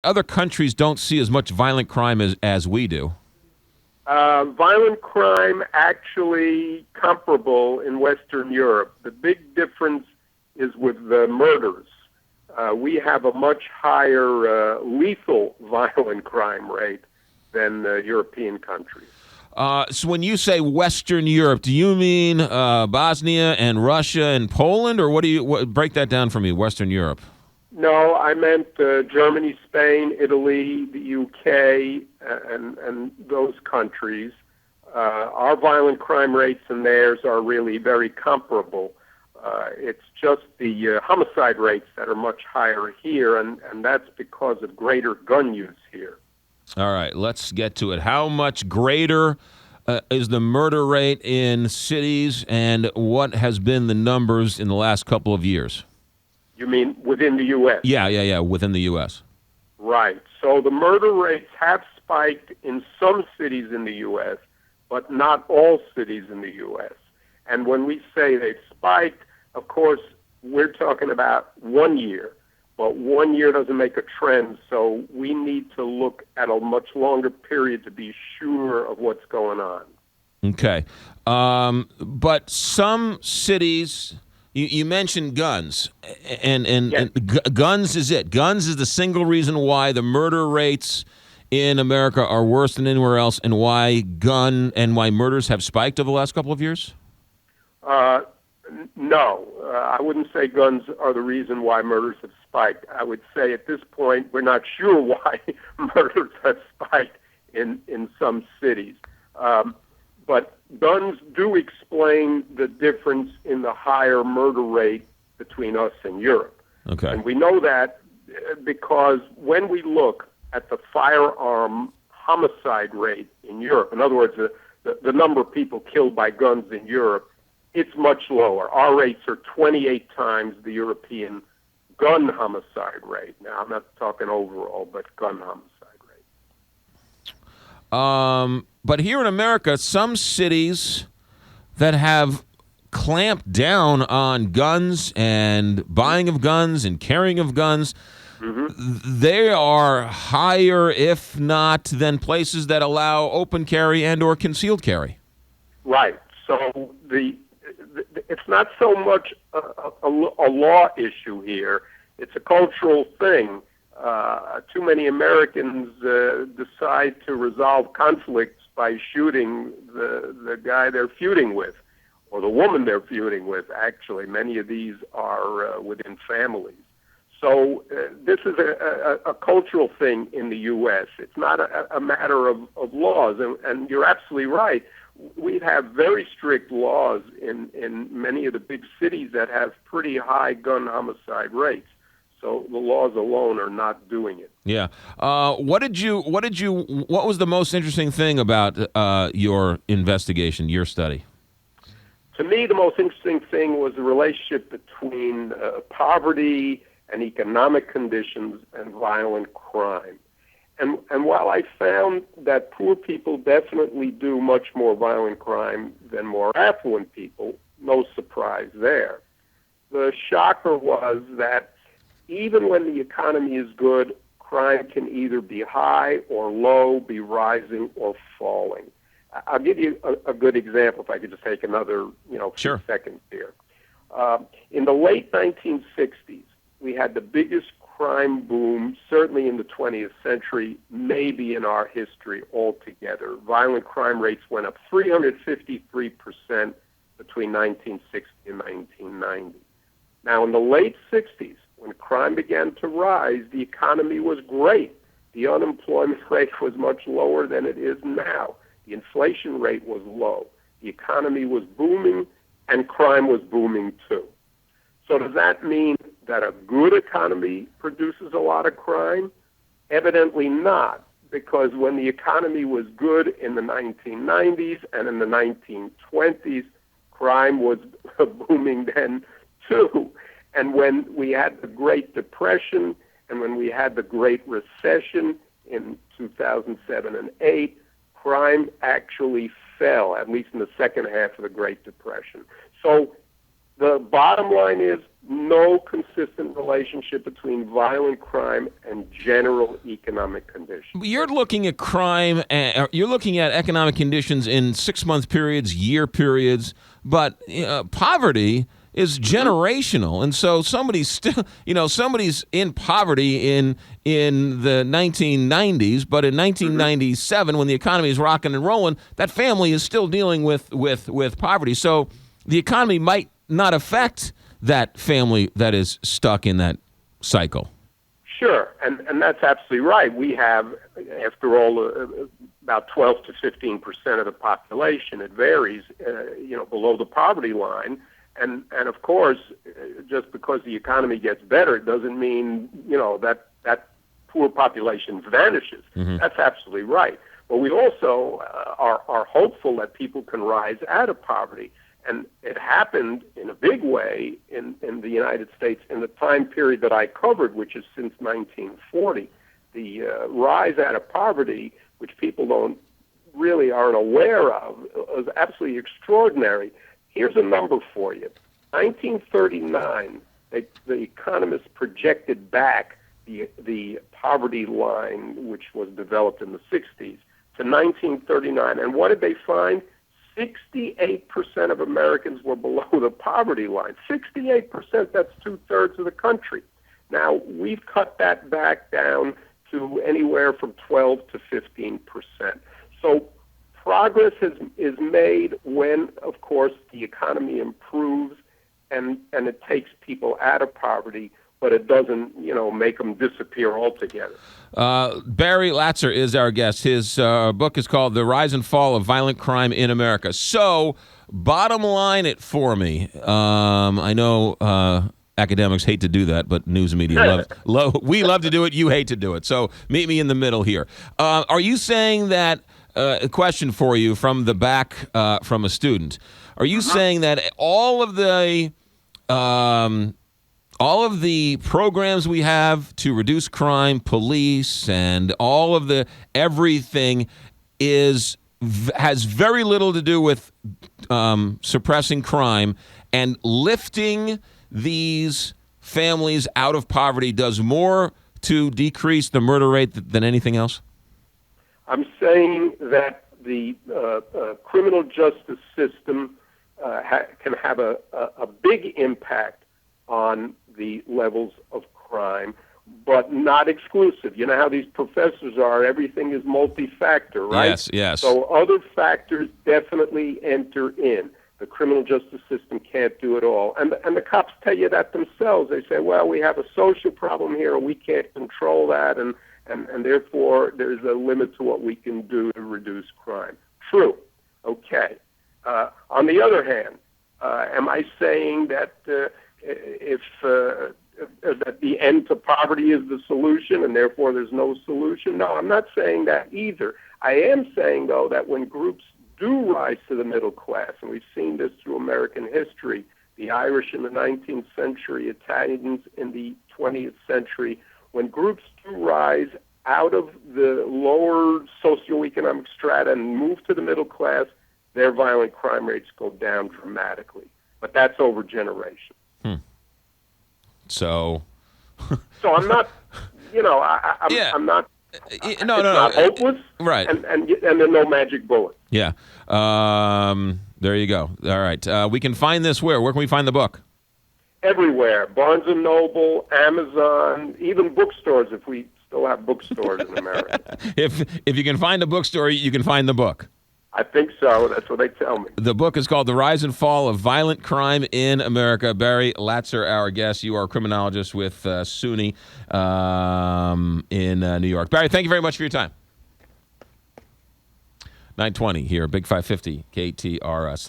Other countries don't see as much violent crime as we do. Violent crime actually comparable in Western Europe. The big difference is with the murders. We have a much higher lethal violent crime rate than European countries. So when you say Western Europe, do you mean Bosnia and Russia and Poland, or break that down for me? Western Europe. No, I meant Germany, Spain, Italy, the UK, and those countries. Our violent crime rates and theirs are really very comparable. It's just the homicide rates that are much higher here, and that's because of greater gun use here. All right, let's get to it. How much greater is the murder rate in cities, and what has been the numbers in the last couple of years? You mean within the U.S.? Yeah, within the U.S. Right. So the murder rates have spiked in some cities in the U.S., but not all cities in the U.S. And when we say they've spiked, of course, we're talking about 1 year. But 1 year doesn't make a trend, so we need to look at a much longer period to be sure of what's going on. Okay. But some cities... You mentioned guns, and Yes. Guns is it. Guns is the single reason why the murder rates in America are worse than anywhere else, and why murders have spiked over the last couple of years? No, I wouldn't say guns are the reason why murders have spiked. I would say at this point we're not sure why murders have spiked in some cities. But guns do explain the difference in the higher murder rate between us and Europe. Okay. And we know that because when we look at the firearm homicide rate in Europe, in other words, the number of people killed by guns in Europe, it's much lower. Our rates are 28 times the European gun homicide rate. Now, I'm not talking overall, but gun homicide rate. But here in America, some cities that have clamped down on guns and buying of guns and carrying of guns, they are higher, if not, than places that allow open carry and or concealed carry. Right. So it's not so much a law issue here. It's a cultural thing. Too many Americans decide to resolve conflicts by shooting the guy they're feuding with, or the woman they're feuding with. Actually, many of these are within families. So this is a cultural thing in the U.S. It's not a matter of laws. And you're absolutely right. We have very strict laws in many of the big cities that have pretty high gun homicide rates. So the laws alone are not doing it. Yeah. What was the most interesting thing about your investigation, your study? To me, the most interesting thing was the relationship between poverty and economic conditions and violent crime. And while I found that poor people definitely do much more violent crime than more affluent people, no surprise there. The shocker was that even when the economy is good, crime can either be high or low, be rising or falling. I'll give you a good example if I could just take another, Sure. few seconds here. In the late 1960s, we had the biggest crime boom, certainly in the 20th century, maybe in our history altogether. Violent crime rates went up 353% between 1960 and 1990. Now, in the late 60s, when crime began to rise, the economy was great. The unemployment rate was much lower than it is now. The inflation rate was low. The economy was booming, and crime was booming too. So does that mean that a good economy produces a lot of crime? Evidently not, because when the economy was good in the 1990s and in the 1920s, crime was booming then too. And when we had the Great Depression and when we had the Great Recession in 2007 and 8, crime actually fell, at least in the second half of the Great Depression. So the bottom line is no consistent relationship between violent crime and general economic conditions. You're looking at crime, you're looking at economic conditions in 6-month periods, year periods, but poverty is generational, and so somebody's still, somebody's in poverty in the 1990s, but in 1997, when the economy is rocking and rolling, that family is still dealing with poverty. So the economy might not affect that family that is stuck in that cycle. Sure, and that's absolutely right. We have, after all, about 12 to 15% of the population. It varies, below the poverty line. And of course, just because the economy gets better, it doesn't mean, that poor population vanishes. Mm-hmm. That's absolutely right. But we also are hopeful that people can rise out of poverty. And it happened in a big way in the United States in the time period that I covered, which is since 1940. The rise out of poverty, which people aren't aware of, was absolutely extraordinary. Here's a number for you. 1939, the economists projected back the poverty line, which was developed in the 60s, to 1939. And what did they find? 68% of Americans were below the poverty line. 68%, that's two-thirds of the country. Now, we've cut that back down to anywhere from 12 to 15%. So progress is made when, of course, the economy improves and it takes people out of poverty, but it doesn't, make them disappear altogether. Barry Latzer is our guest. His book is called The Rise and Fall of Violent Crime in America. So, bottom line it for me. I know academics hate to do that, but news media we love to do it. You hate to do it. So, meet me in the middle here. Are you saying that, a question for you from the back, from a student, are you saying that all of the programs we have to reduce crime, police, and all of the everything has very little to do with suppressing crime, and lifting these families out of poverty does more to decrease the murder rate than anything else? I'm saying that the criminal justice system can have a big impact on the levels of crime, but not exclusive. You know how these professors are, everything is multi-factor, right? Yes. So other factors definitely enter in. The criminal justice system can't do it all. And the cops tell you that themselves. They say, well, we have a social problem here, and we can't control that, and therefore there's a limit to what we can do to reduce crime. True. Okay. On the other hand, am I saying that that the end to poverty is the solution and therefore there's no solution? No, I'm not saying that either. I am saying, though, that when groups do rise to the middle class, and we've seen this through American history, the Irish in the 19th century, Italians in the 20th century, when groups do rise out of the lower socioeconomic strata and move to the middle class, their violent crime rates go down dramatically. But that's over generations. So I'm not, I'm not. It's not hopeless, right? And there's no magic bullet. Yeah. There you go. All right. We can find this where? Where can we find the book? Everywhere. Barnes and Noble, Amazon, even bookstores. If we still have bookstores in America. If you can find a bookstore, you can find the book. I think so. That's what they tell me. The book is called The Rise and Fall of Violent Crime in America. Barry Latzer, our guest. You are a criminologist with SUNY in New York. Barry, thank you very much for your time. 9:20 here, Big 550, KTRS.